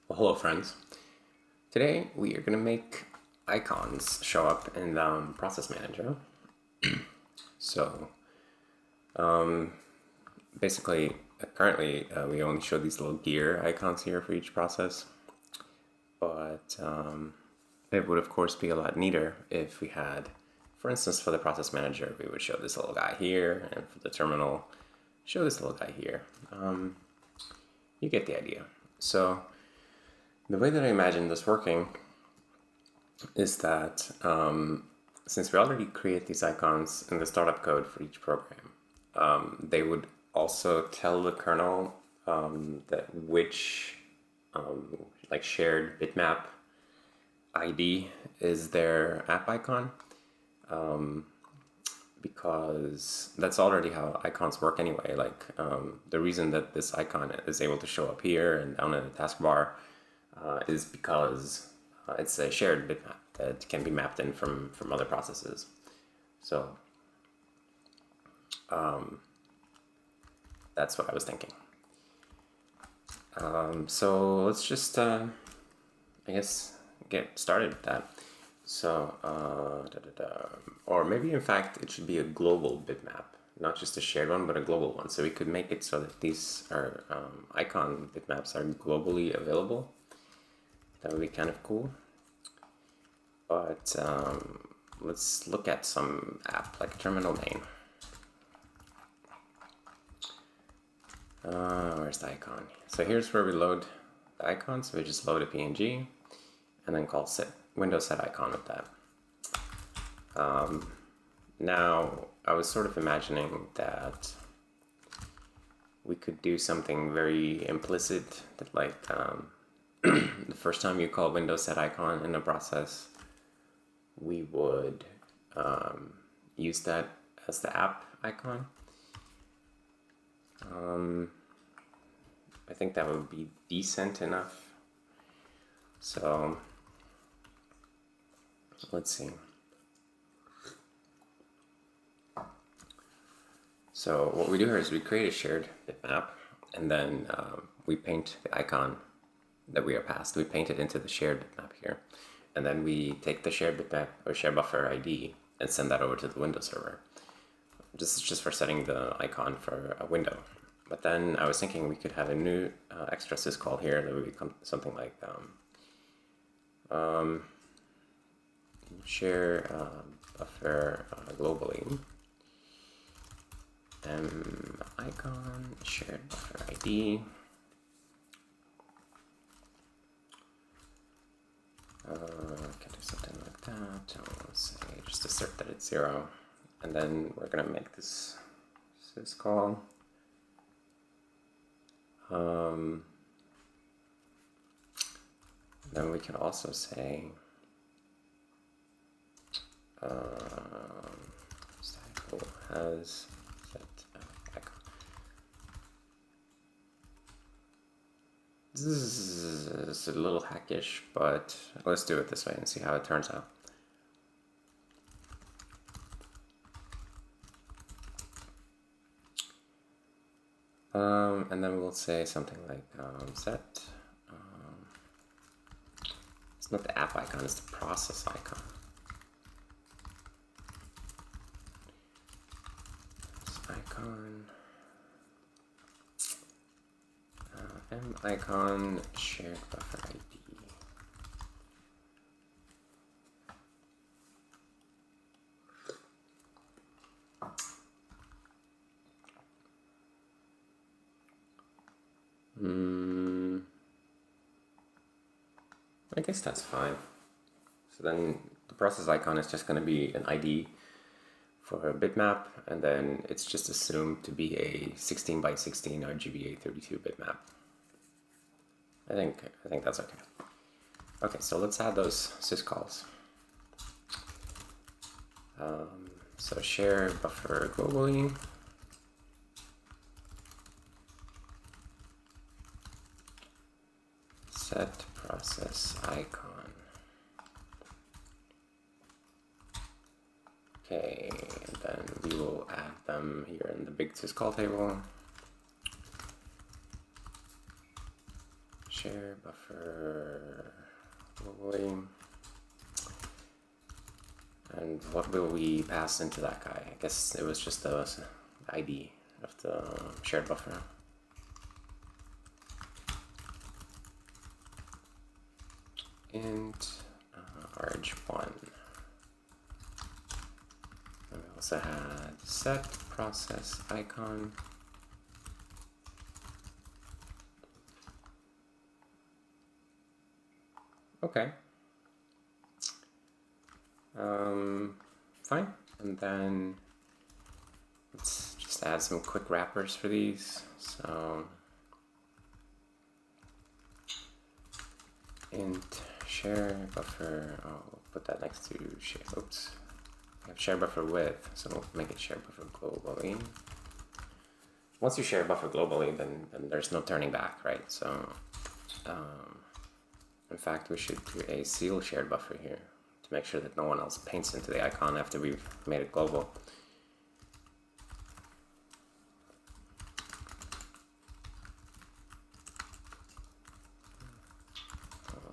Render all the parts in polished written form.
Well, hello friends. Today we are going to make icons show up in the Process Manager. So basically, currently we only show these little gear icons here for each process, but it would of course be a lot neater if we had, for instance, for the Process Manager, we would show this little guy here, and for the terminal, show this little guy here. You get the idea. So the way that I imagine this working is that since we already create these icons in the startup code for each program, they would also tell the kernel that which like shared bitmap ID is their app icon, because that's already how icons work anyway. Like the reason that this icon is able to show up here and down in the taskbar is because it's a shared bitmap that can be mapped in from other processes. So that's what I was thinking. So let's just, I guess, get started with that. So, or maybe in fact it should be a global bitmap, not just a shared one, but a global one. So we could make it so that these are icon bitmaps are globally available. That would be kind of cool. But let's look at some app like a terminal main. Where's the icon? So here's where we load the icon. So we just load a PNG and then call set Windows set icon with that. Now I was sort of imagining that we could do something very implicit, that like the first time you call Windows set icon in a process, we would use that as the app icon. I think that would be decent enough. So let's see. So what we do here is we create a shared bitmap, and then we paint the icon that we are passed. We paint it into the shared bitmap here, and then we take the shared bitmap or sharebuffer ID and send that over to the Windows server. This is just for setting the icon for a window. But then I was thinking we could have a new extra syscall here that would become something like share buffer globally icon shared buffer ID. Can do something like that. So let's say just assert that it's 0, and then we're gonna make this syscall. Then we can also say static has set icon. This is a little hackish, but let's do it this way and see how it turns out. And then we'll say something like set. It's not the app icon, it's the process icon. This icon. M icon shared buffer ID. I guess that's fine. So then the process icon is just going to be an ID for a bitmap, and then it's just assumed to be a 16 by 16 RGBA 32 bitmap. I think that's okay. Okay, so let's add those syscalls. So share buffer globally. Set process icon. Okay, and then we will add them here in the big syscall table. share buffer globally. And what will we pass into that guy? I guess it was just the ID of the shared buffer. Int arg1. And we also had set process icon. Okay. Fine. And then let's just add some quick wrappers for these. So int share buffer. I'll put that next to share. Oops. We have share buffer width, so we'll make it share buffer globally. Once you share buffer globally, then there's no turning back, right? So in fact, we should do a seal shared buffer here to make sure that no one else paints into the icon after we've made it global.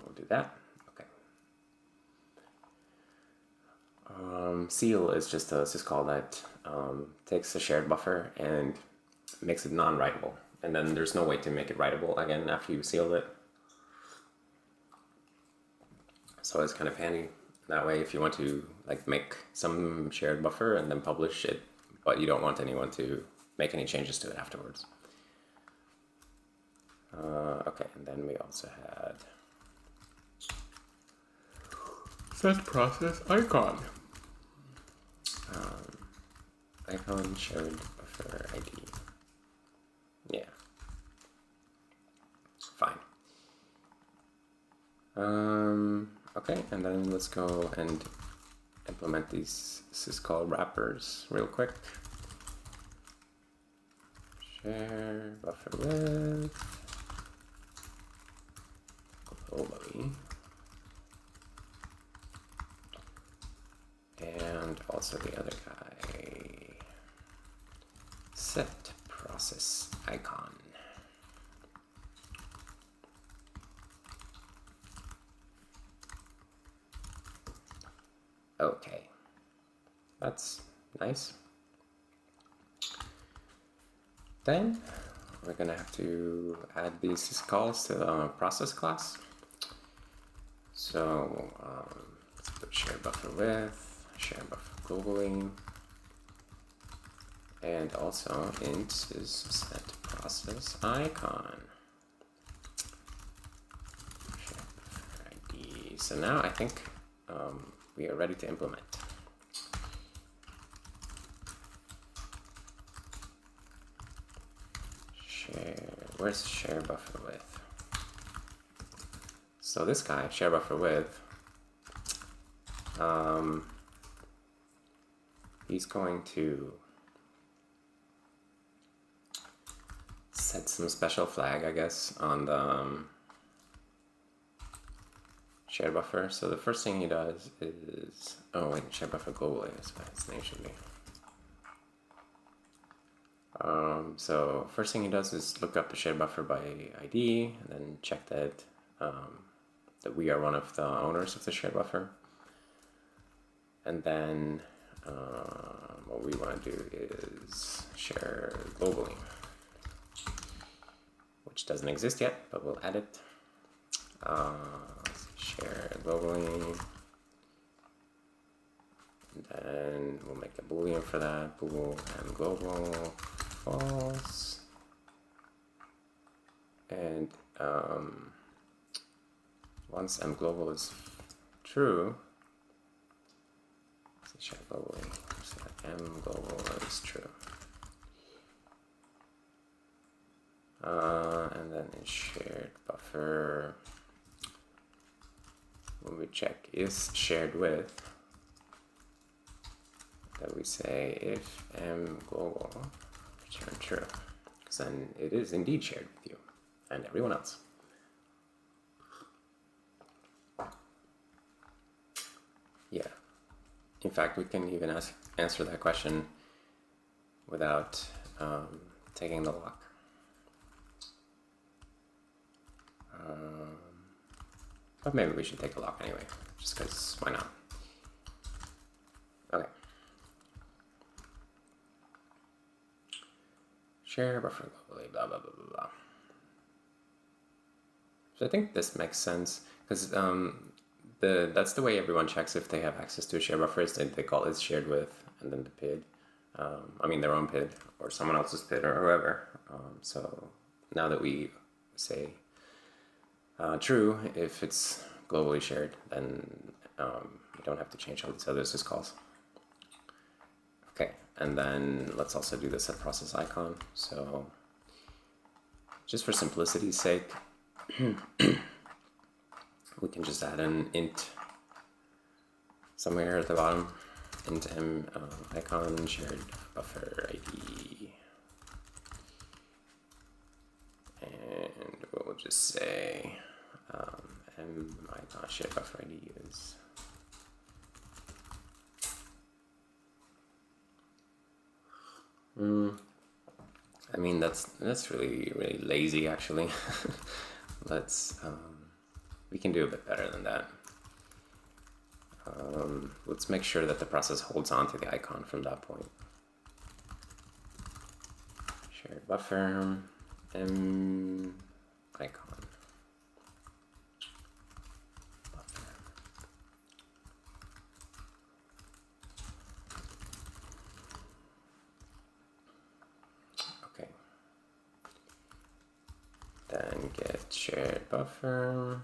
We'll do that. Okay. Seal is just a syscall that takes a shared buffer and makes it non-writable. And then there's no way to make it writable again after you sealed it. So it's kind of handy that way if you want to like make some shared buffer and then publish it, but you don't want anyone to make any changes to it afterwards. Okay, and then we also had set process icon. Icon shared buffer ID. Yeah. Fine. Okay, and then let's go and implement these syscall wrappers real quick. Share buffer width globally, and also the other guy, set process icon. Okay, that's nice. Then we're gonna have to add these syscalls to the process class. So let's put share buffer width, share buffer globally, and also int is set process icon. Share buffer ID. So now I think we are ready to implement. Where's share buffer width? So this guy, share buffer width, he's going to set some special flag, I guess, on the share buffer. So the first thing he does is, oh wait, share buffer globally, that's what its name should be. So first thing he does is look up the share buffer by ID, and then check that that we are one of the owners of the share buffer. And then what we want to do is share globally, which doesn't exist yet, but we'll add it. Share globally, and then we'll make a boolean for that, bool and global false, and once mGlobal is true, so share globally, so that mGlobal is true, and then in shared buffer, when we check is shared with, that we say if mGlobal return true, because then it is indeed shared with you and everyone else. Yeah, in fact we can even answer that question without taking the lock. But maybe we should take a look anyway, just because why not? Okay. Share buffer globally, blah, blah, blah, blah, blah. So I think this makes sense, because that's the way everyone checks if they have access to a share buffer, is they call it shared with, and then the PID. I mean their own PID, or someone else's PID, or whoever. So now that we say true, if it's globally shared, then we don't have to change all these other syscalls. Okay, and then let's also do this at process icon. So just for simplicity's sake, we can just add an int somewhere at the bottom, int m icon shared buffer ID, and we'll just say m icon shared buffer ID is I mean that's really lazy actually. Let's we can do a bit better than that. Let's make sure that the process holds on to the icon from that point. Shared buffer m icon buffer. Okay. Then get shared buffer.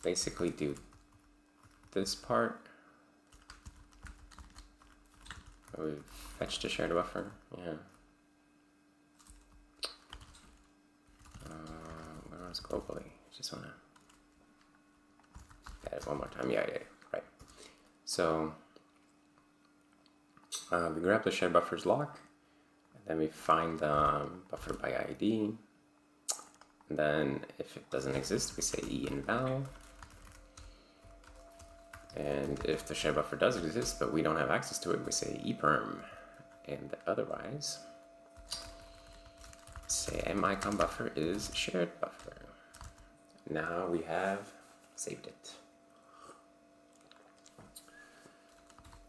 Basically do this part. We've fetched a shared buffer, yeah. Where was globally? Just wanna get it one more time. Yeah, right. So we grab the shared buffer's lock, and then we find the buffer by ID. And then if it doesn't exist, we say e inval. And if the shared buffer does exist, but we don't have access to it, we say eperm. And otherwise, say m icon buffer is shared buffer. Now we have saved it.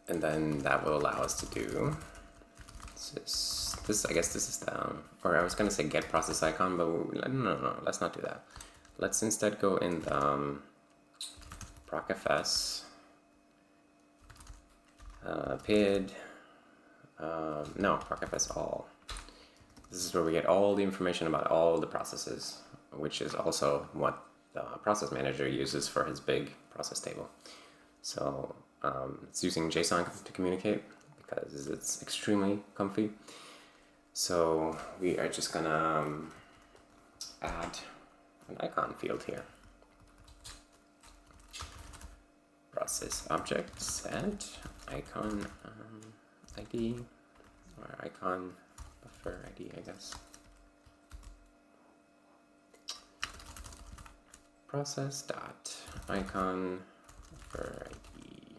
And then that will allow us to do this. I guess this is the, or I was gonna say get process icon, but no, let's not do that. Let's instead go in the procfs PID, no, procfs all. This is where we get all the information about all the processes, which is also what the process manager uses for his big process table. So it's using JSON to communicate because it's extremely comfy. So we are just gonna add an icon field here. Process object set icon ID, or icon buffer ID, I guess. Process dot icon buffer ID.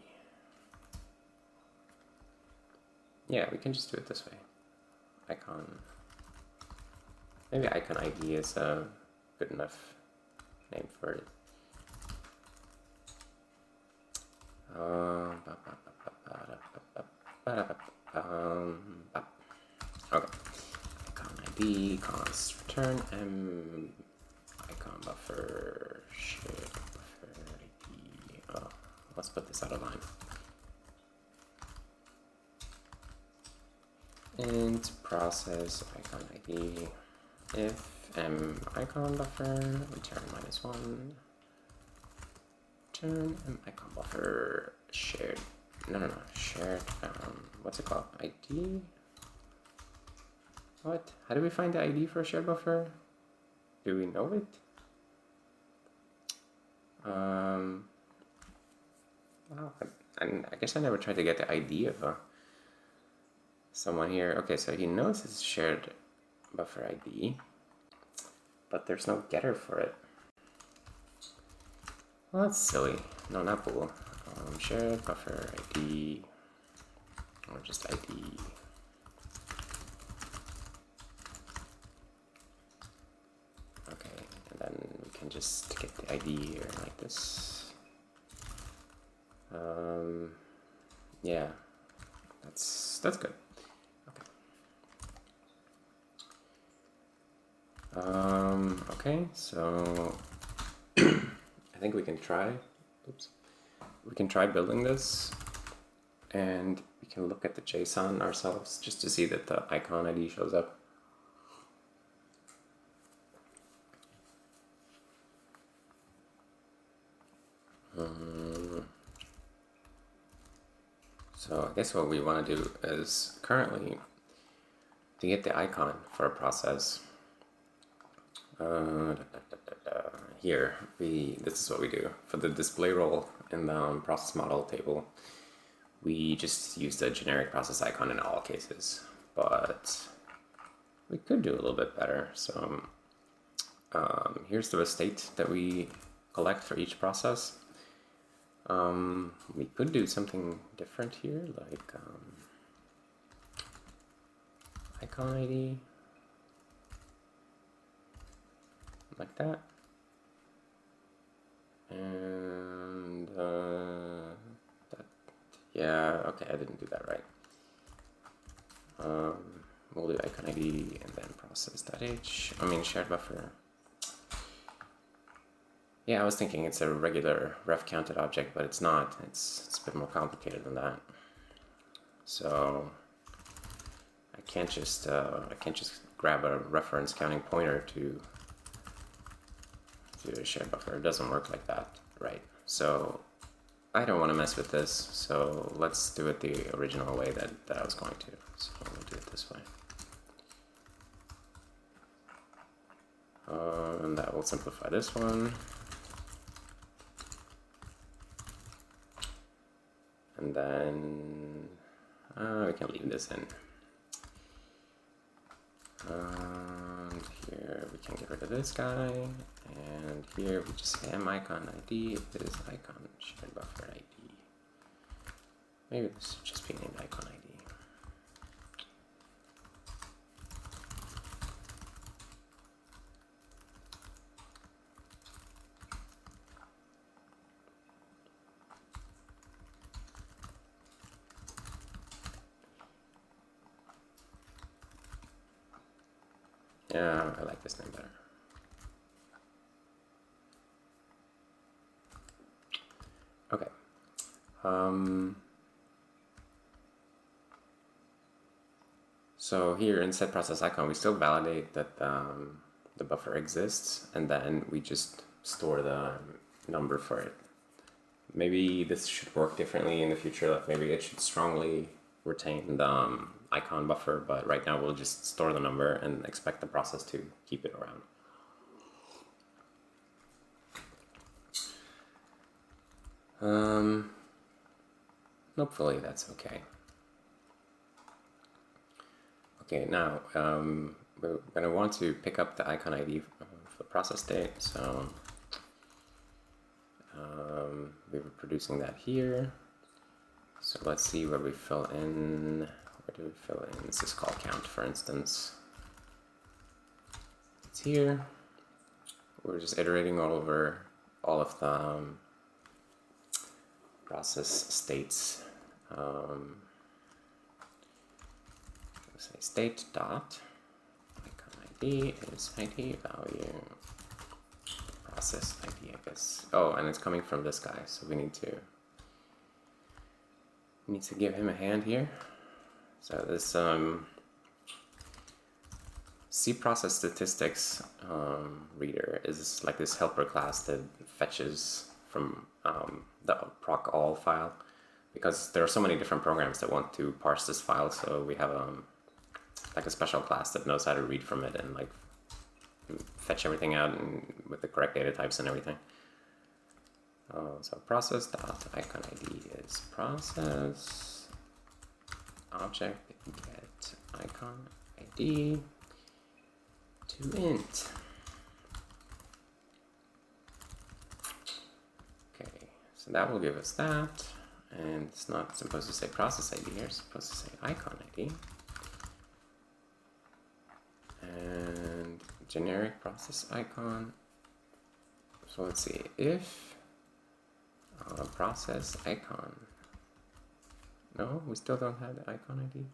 Yeah, we can just do it this way. Icon. Maybe icon ID is a good enough name for it. Okay. Icon ID const return m icon buffer shared buffer ID. Oh, let's put this out of line. Int process icon ID if m icon buffer return -1. Return m icon buffer shared. No. Shared. What's it called? ID. What? How do we find the ID for a shared buffer? Do we know it? Wow. I guess I never tried to get the ID of someone here. Okay, so he knows it's shared buffer ID, but there's no getter for it. Well, that's silly. No, not bool. Shared buffer ID, or just ID. Okay, and then then we can just get the ID here like this. Yeah, that's good. Okay, so I think we can try. Oops. We can try building this, and we can look at the JSON ourselves just to see that the icon ID shows up. So I guess what we want to do is currently to get the icon for a process. Here, this is what we do. For the display role in the process model table, we just use the generic process icon in all cases, but we could do a little bit better. So here's the state that we collect for each process. We could do something different here, like icon ID, like that, and yeah, okay, I didn't do that right. We'll do icon ID and then process.h, shared buffer. Yeah, I was thinking it's a regular ref counted object, but it's not. It's a bit more complicated than that. So I can't just grab a reference counting pointer to a shared buffer. It doesn't work like that, right? So I don't want to mess with this. So let's do it the original way that I was going to. So we'll do it this way. And that will simplify this one. And then we can leave this in. And here we can get rid of this guy. And here we just say icon ID is icon shared buffer ID. Maybe this should just be named icon ID. Yeah, I like this name better. Okay. So here in set process icon, we still validate that the buffer exists, and then we just store the number for it. Maybe this should work differently in the future. Like maybe it should strongly retain the icon buffer, but right now we'll just store the number and expect the process to keep it around. Hopefully that's okay. Okay, now we're going to want to pick up the icon ID for process state, so we were producing that here. So let's see where we fill in. Where do we fill in syscall count, for instance? It's here. We're just iterating all over all of the process states. Say state dot icon ID is ID value process ID, I guess. Oh, and it's coming from this guy, so we need to give him a hand here. So this C process statistics reader is like this helper class that fetches from the proc all file, because there are so many different programs that want to parse this file. So we have like a special class that knows how to read from it and like fetch everything out and with the correct data types and everything. So process dot icon ID is process object get icon ID to int. Okay, so that will give us that, and it's not supposed to say process ID here, it's supposed to say icon ID. And generic process icon So let's see, if process icon, no, we still don't have the icon ID.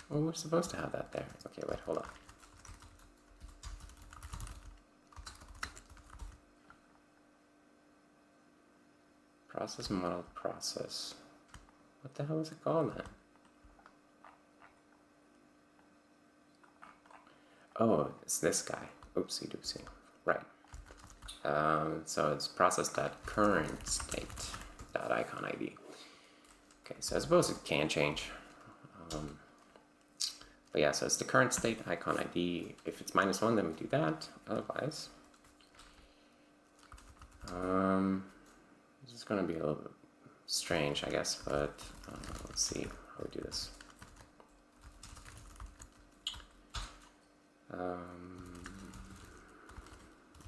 Well, we're supposed to have that there. Okay, wait, hold on. Process model process. What the hell is it called then? Oh, it's this guy. Oopsie doopsie. Right. So it's process.currentState.icon ID. Okay, so I suppose it can change. But yeah, so it's the current state icon ID. If it's -1, then we do that. Otherwise, this is going to be a little bit strange, I guess, but let's see how we do this.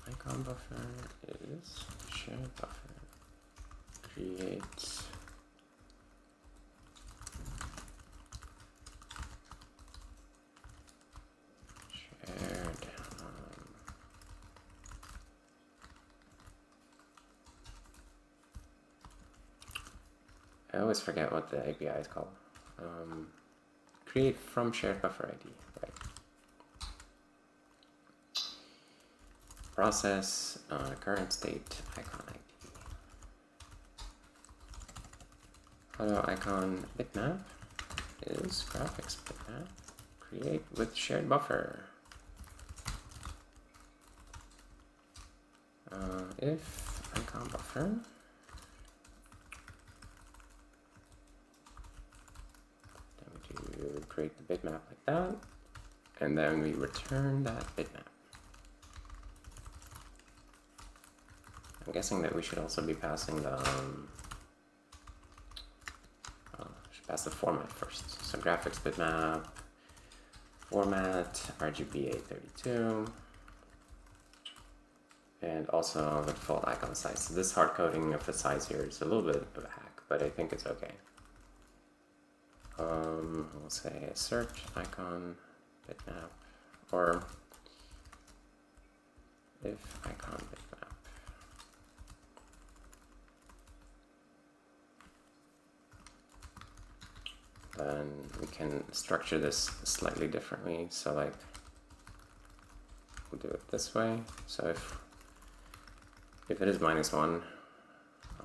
Icon buffer is sharebuffer. Create shared. I always forget what the API is called. Create from shared buffer ID, right? Process current state icon ID. Auto icon bitmap is graphics bitmap. Create with shared buffer. If icon buffer. Then we do create the bitmap like that, and then we return that bitmap. I'm guessing that we should also be passing the should pass the format first. So graphics bitmap, format RGB832, and also the default icon size. So this hard coding of the size here is a little bit of a hack, but I think it's okay. We'll say assert icon bitmap, or if icon bitmap. Then we can structure this slightly differently. So like, we'll do it this way. So if it is -1,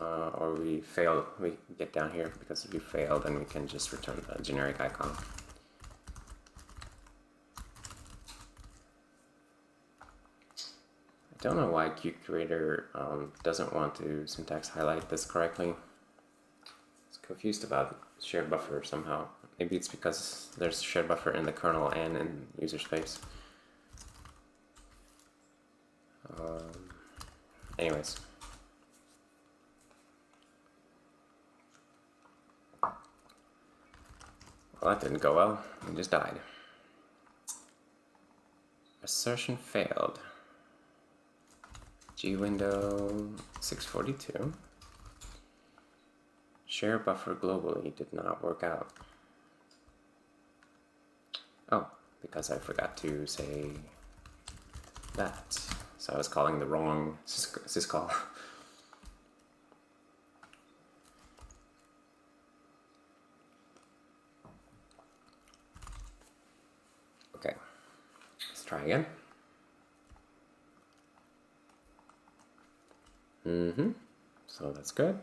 or we fail, we get down here because if we fail, then we can just return the generic icon. I don't know why QCreator doesn't want to syntax highlight this correctly. It's confused about shared buffer somehow. Maybe it's because there's shared buffer in the kernel and in user space. Anyways. Well, that didn't go well. We just died. Assertion failed. G window 642. Share buffer globally did not work out. Oh, because I forgot to say that. So I was calling the wrong syscall. Okay, let's try again. So that's good.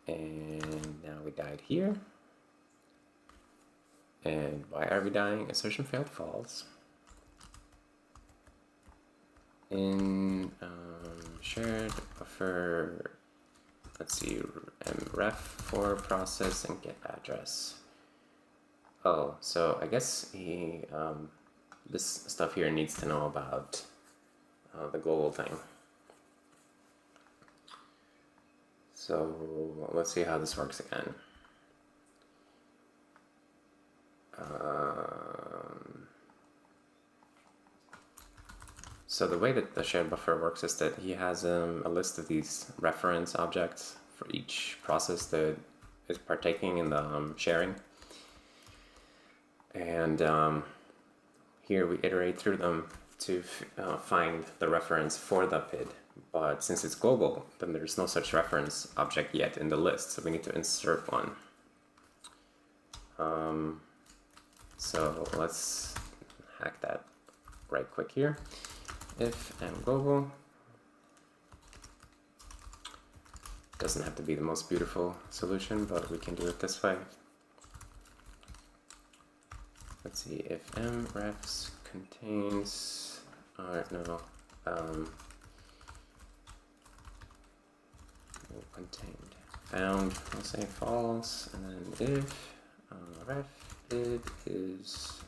And now we died here. And why are we dying? Assertion failed false. In shared buffer, let's see, ref for process and get address. Oh, so I guess he, this stuff here needs to know about the global thing. So let's see how this works again. So the way that the shared buffer works is that he has a list of these reference objects for each process that is partaking in the sharing. And here we iterate through them to find the reference for the PID, but since it's global, then there's no such reference object yet in the list, so we need to insert one. So let's hack that right quick here. If m global, doesn't have to be the most beautiful solution, but we can do it this way. Let's see, if m refs contains, contained found, I'll say false, and then if ref PID is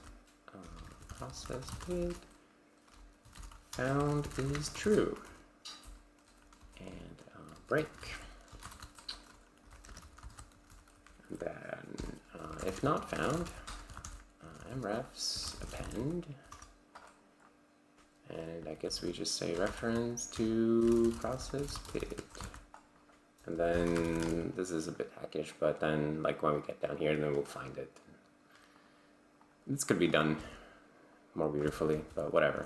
process PID, found is true, and break. And then if not found, mrefs append, and I guess we just say reference to process PID. And then this is a bit hackish, but then like when we get down here, then we'll find it. This could be done more beautifully, but whatever.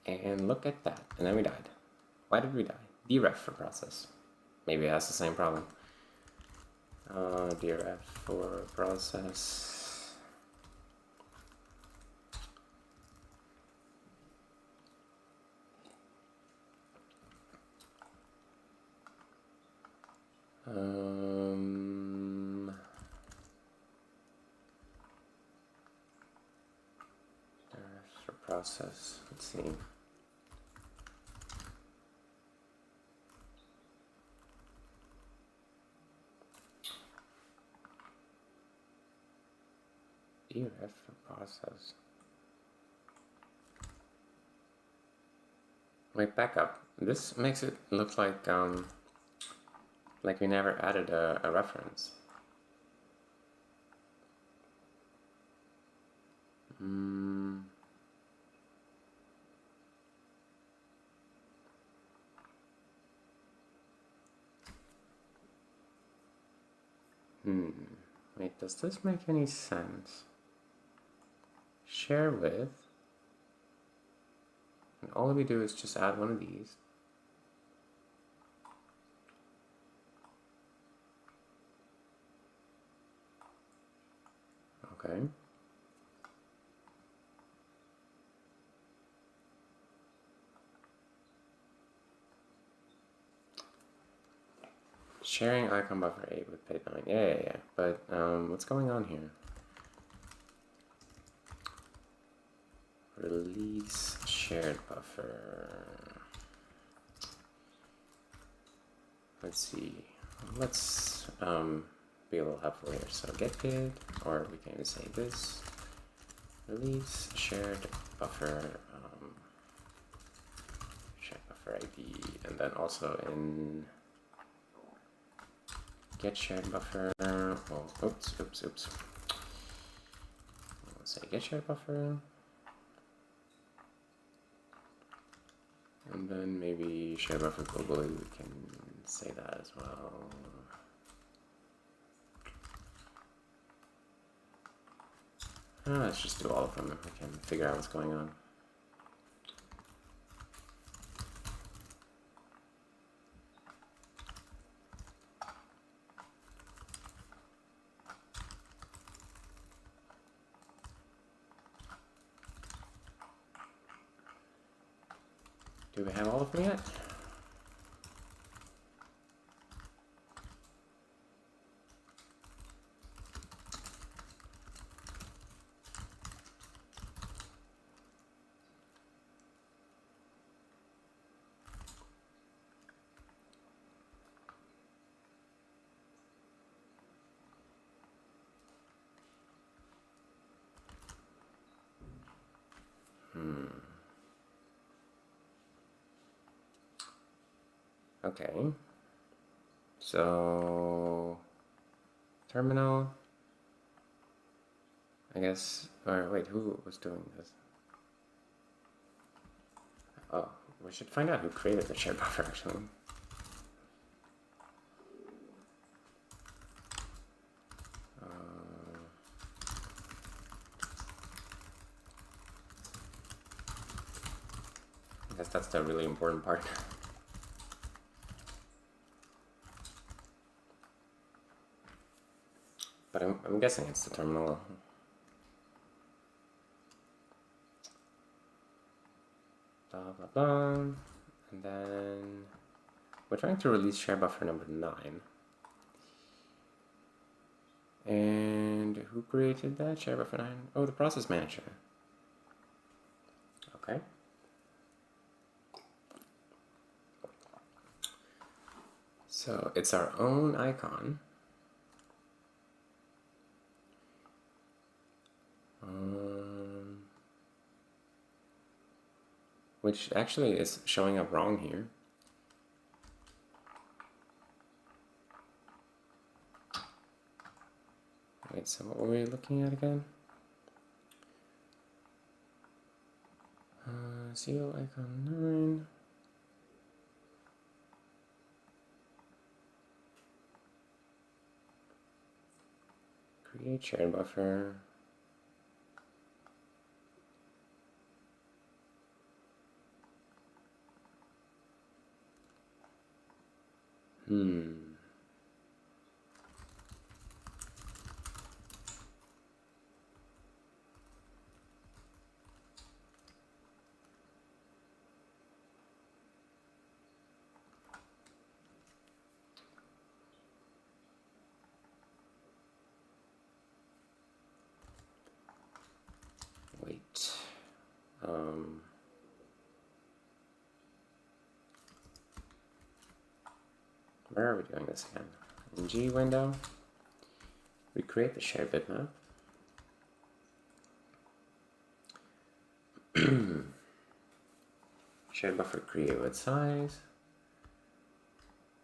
And look at that, and then we died. Why did we die? Deref for process. Maybe it has the same problem. Deref for process. Deref for process. Let's see. Deref for process. Wait, back up. This makes it look like we never added a reference. Wait, does this make any sense? Share with, and all we do is just add one of these. Okay. Sharing icon buffer 8 with PID 9. Yeah. But what's going on here? Release shared buffer. Let's see. Let's be a little helpful here. So get PID, or we can even say this. Release shared buffer. Shared buffer ID, and then also in get shared buffer. Oh, oops. Let's say get shared buffer. And then maybe share buffer globally, we can say that as well. Let's just do all of them if we can figure out what's going on. Do we have all of them yet? Okay, so terminal, I guess, or wait, who was doing this? Oh, we should find out who created the share buffer actually. guess that's the really important part. But I'm guessing it's the terminal. Blah, blah, blah. And then we're trying to release sharebuffer number 9. And who created that? Sharebuffer 9? Oh, the process manager. Okay. So it's our own icon. Which actually is showing up wrong here. Wait, so what were we looking at again? Seal icon 9. Create shared buffer. Wait. Where are we doing this again? In G window, we create the shared bitmap. Shared buffer create with size.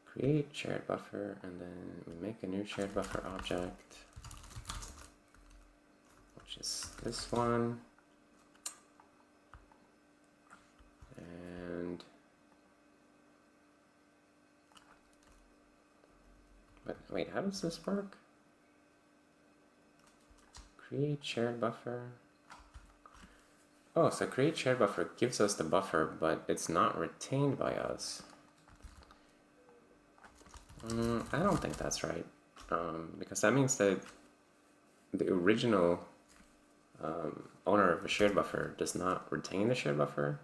Create shared buffer, and then we make a new shared buffer object, which is this one. And but wait, how does this work? Create shared buffer. Oh, so create shared buffer gives us the buffer, but it's not retained by us. I don't think that's right, because that means that the original owner of a shared buffer does not retain the shared buffer.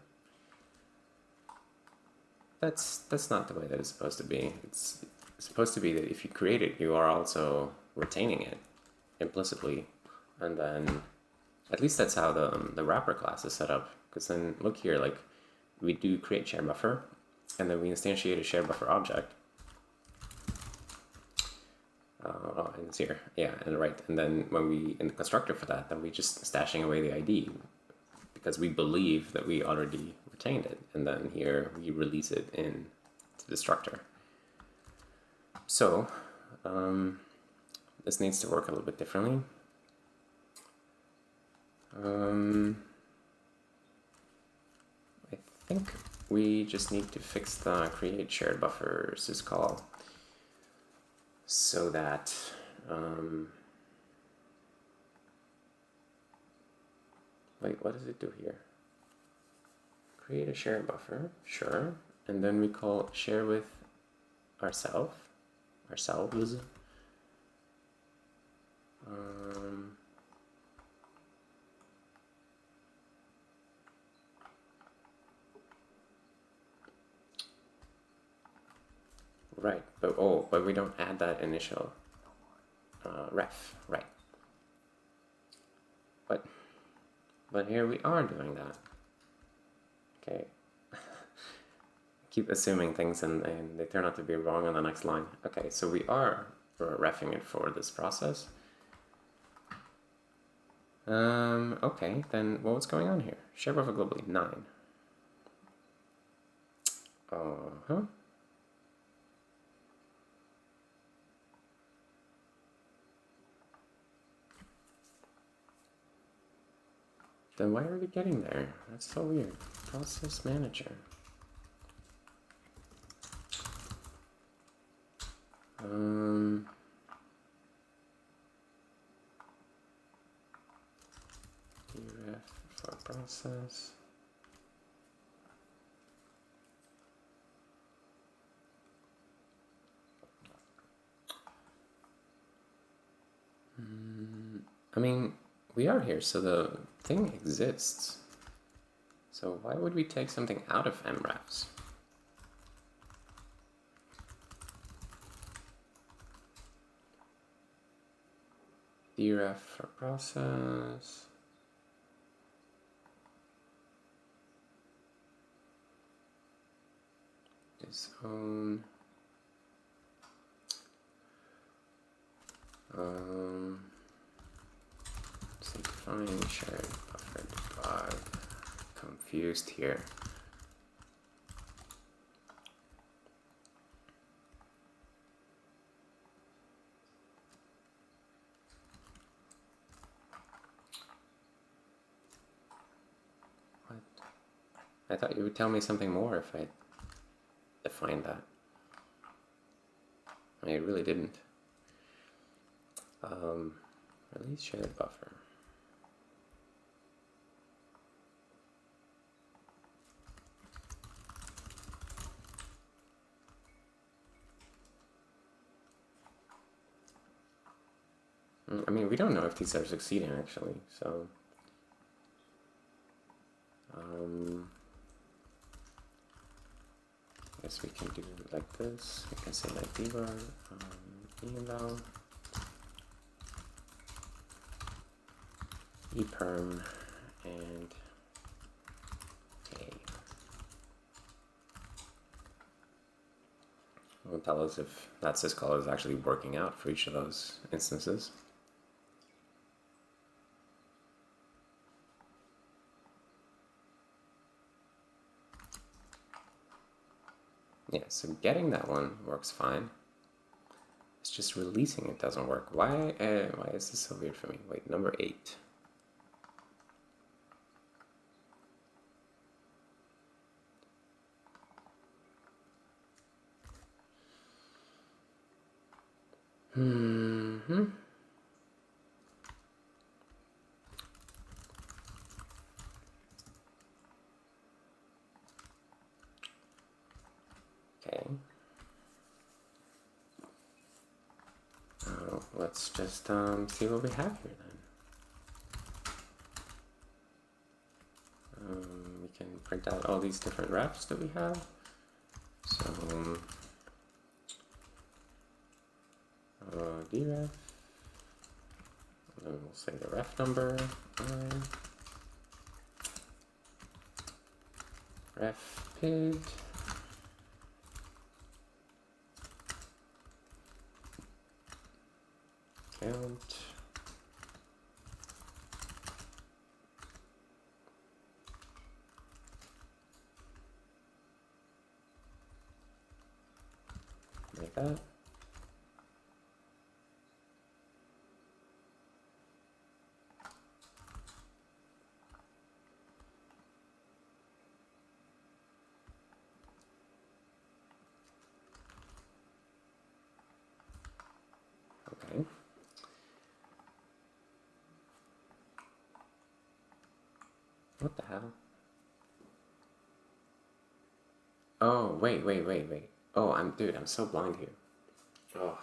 That's not the way that it's supposed to be. It's supposed to be that if you create it, you are also retaining it implicitly, and then at least that's how the wrapper class is set up. Because then look here, like we do create shared buffer, and then we instantiate a shared buffer object. Oh, and it's here, yeah, and right. And then when we in the constructor for that, then we just stashing away the ID because we believe that we already retained it, and then here we release it in to the structure. So this needs to work a little bit differently. I think we just need to fix the create shared buffer syscall so that wait, what does it do here? Create a shared buffer, sure, and then we call share with ourselves. Right, but we don't add that initial ref, right? But here we are doing that. Okay. Keep assuming things and they turn out to be wrong on the next line. Okay, so we are refing it for this process. Okay, then what's going on here? Share buffer globally 9. Uh-huh. Then why are we getting there? That's so weird. Process manager. Deref for process. I mean, we are here, so the thing exists. So why would we take something out of mrefs? dref for process. Disown. So define shared buffer debug. Confused here. What? I thought you would tell me something more if I defined that. I really didn't. Release shared buffer. I mean, we don't know if these are succeeding actually, so I guess we can do it like this. We can say like debug eval eperm and a. It will tell us if that syscall is actually working out for each of those instances. Yeah, so getting that one works fine. It's just releasing it doesn't work. Why is this so weird for me? Wait, number 8. Okay. Let's just see what we have here then. We can print out all these different refs that we have. So dref, and then we'll say the ref number, ref pid, count, like that. Okay. What the hell? Oh, wait. Oh, I'm so blind here. Oh.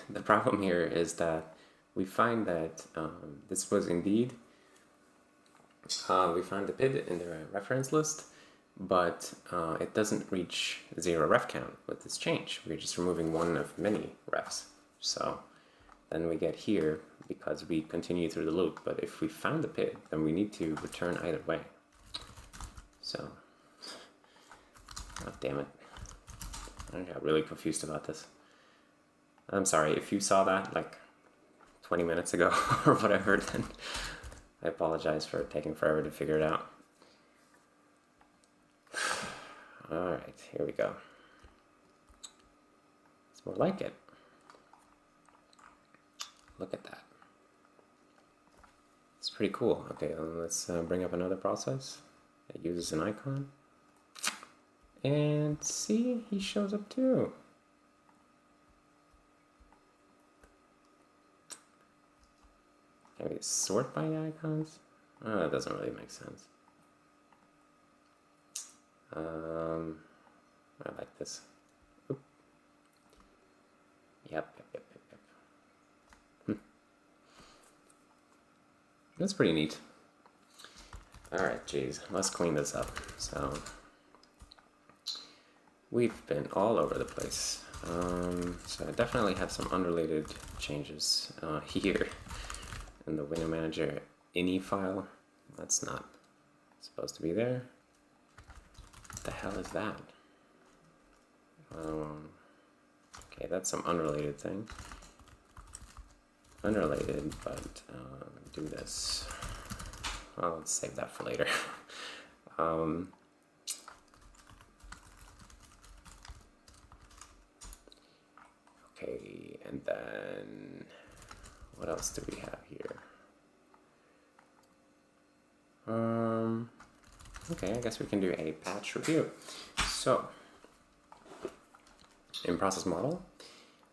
The problem here is that we find that this was indeed, we find the PID in the reference list, but it doesn't reach 0 ref count with this change. We're just removing one of many refs. So then we get here because we continue through the loop. But if we found the PID, then we need to return either way. So, oh, damn it. I got really confused about this. I'm sorry, if you saw that like 20 minutes ago or whatever, then I apologize for taking forever to figure it out. Alright, here we go. It's more like it. Look at that. It's pretty cool. Okay, let's bring up another process. It uses an icon. And see, he shows up too. Can we sort by the icons? Oh, that doesn't really make sense. I like this. Oop. Yep. That's pretty neat. Alright, geez, let's clean this up. So, we've been all over the place. So I definitely have some unrelated changes here in the window manager ini file. That's not supposed to be there. What the hell is that? Okay, that's some unrelated thing. Unrelated, but do this. Well, let's save that for later. Okay, and then what else do we have here? Okay, I guess we can do a patch review. So, in process model,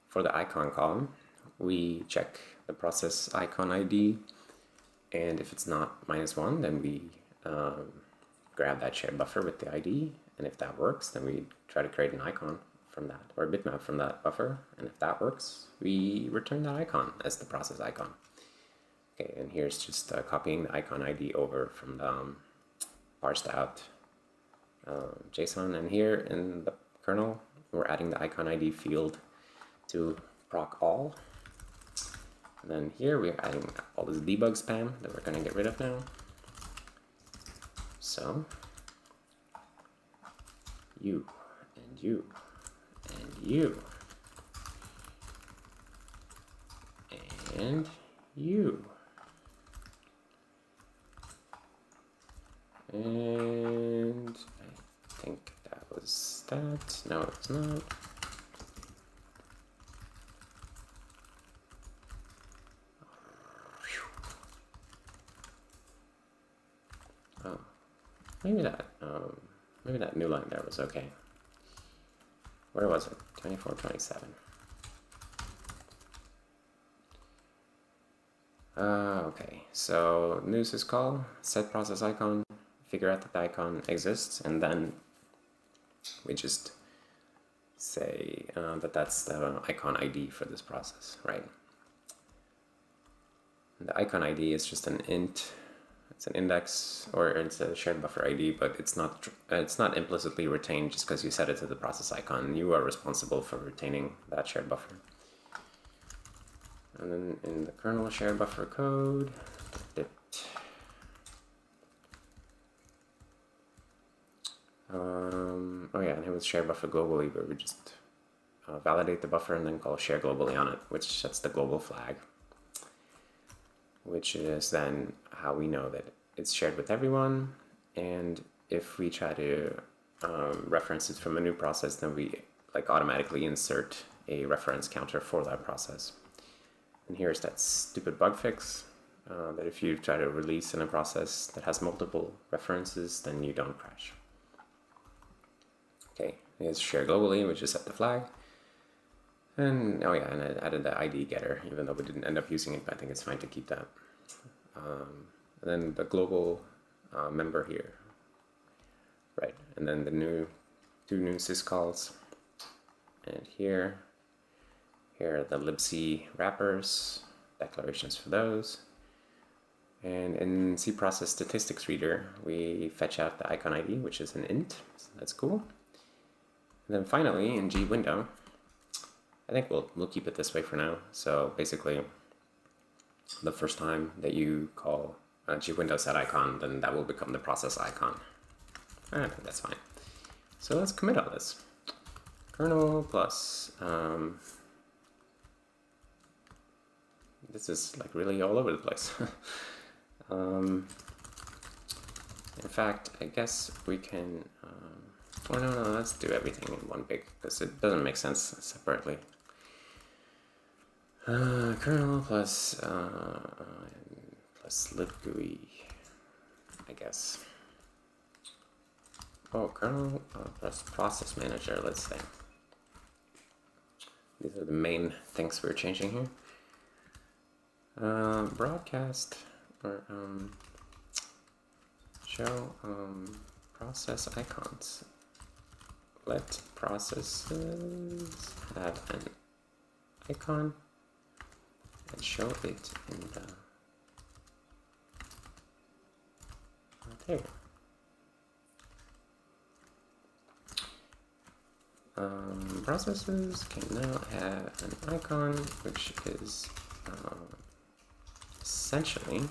for the icon column, we check the process icon ID, and if it's not -1, then we grab that shared buffer with the ID, and if that works, then we try to create an icon from that, or a bitmap from that buffer, and if that works, we return that icon as the process icon. Okay, and here's just copying the icon ID over from the parsed out JSON, and here in the kernel, we're adding the icon ID field to proc all. And then here we're adding all this debug spam that we're going to get rid of now. So, you, and you, and you, and you, and I think that was that. No, it's not. Oh, maybe that new line there was okay. Where was it? 24, 27. Okay, so new syscall, set process icon, figure out that the icon exists, and then we just say that that's the icon ID for this process, right? And the icon ID is just an int. It's an index, or it's a shared buffer ID, but it's not implicitly retained just because you set it to the process icon. You are responsible for retaining that shared buffer. And then in the kernel shared buffer code, oh yeah, and it was share buffer globally, but we just validate the buffer and then call share globally on it, which sets the global flag, which is then how we know that it's shared with everyone. And if we try to reference it from a new process, then we automatically insert a reference counter for that process. And here's that stupid bug fix that if you try to release in a process that has multiple references, then you don't crash. Okay, here's share globally, which is set the flag. And oh yeah, and I added the ID getter, even though we didn't end up using it, but I think it's fine to keep that. And then the global member here, right? And then the two new syscalls, and here are the libc wrappers, declarations for those. And in C process statistics reader, we fetch out the icon ID, which is an int, so that's cool. And then finally in G window, I think we'll keep it this way for now. So basically, the first time that you call G window set icon, then that will become the process icon. I think that's fine. So let's commit all this. Kernel plus. This is really all over the place. In fact, I guess we can. Oh no, let's do everything in one big, because it doesn't make sense separately. Kernel plus libgui, I guess. Oh, kernel plus process manager, let's say. These are the main things we're changing here. Broadcast or show process icons. Let processes have an icon and show it in the there. Processes can now have an icon, which is essentially an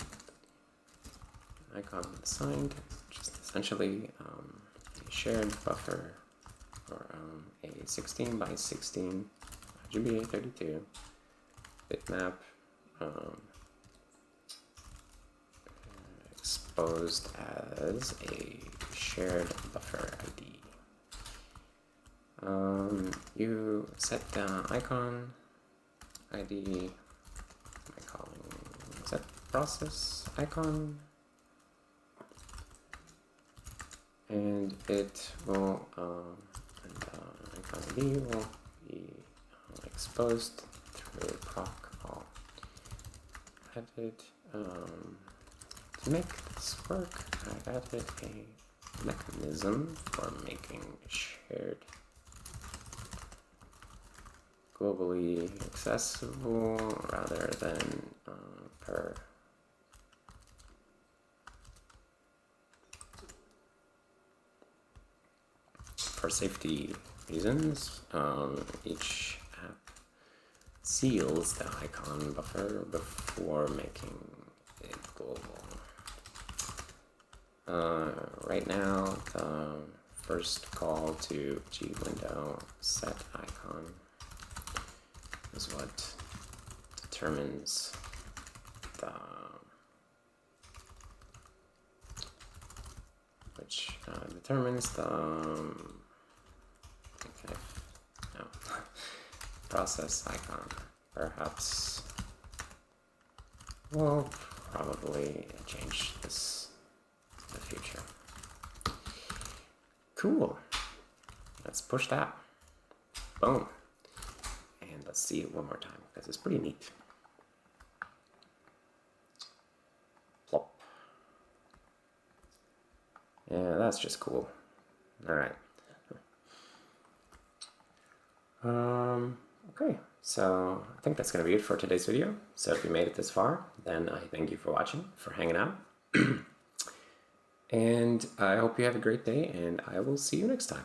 icon assigned, which is essentially a shared buffer or a 16 by 16 GBA32 bitmap exposed as a shared buffer ID. You set the icon ID by calling set process icon, and it will icon ID will be exposed through proc all. Added to make this work, I added a mechanism for making shared globally accessible rather than per for safety reasons. Each app seals the icon buffer before making it global. Right now, the first call to gwindow set icon is what determines the process icon. Perhaps we'll probably change this in the future. Cool. Let's push that. Boom. And let's see it one more time because it's pretty neat. Plop. Yeah, that's just cool. All right. Okay, so I think that's going to be it for today's video. So if you made it this far, then I thank you for watching, for hanging out. And I hope you have a great day, and I will see you next time.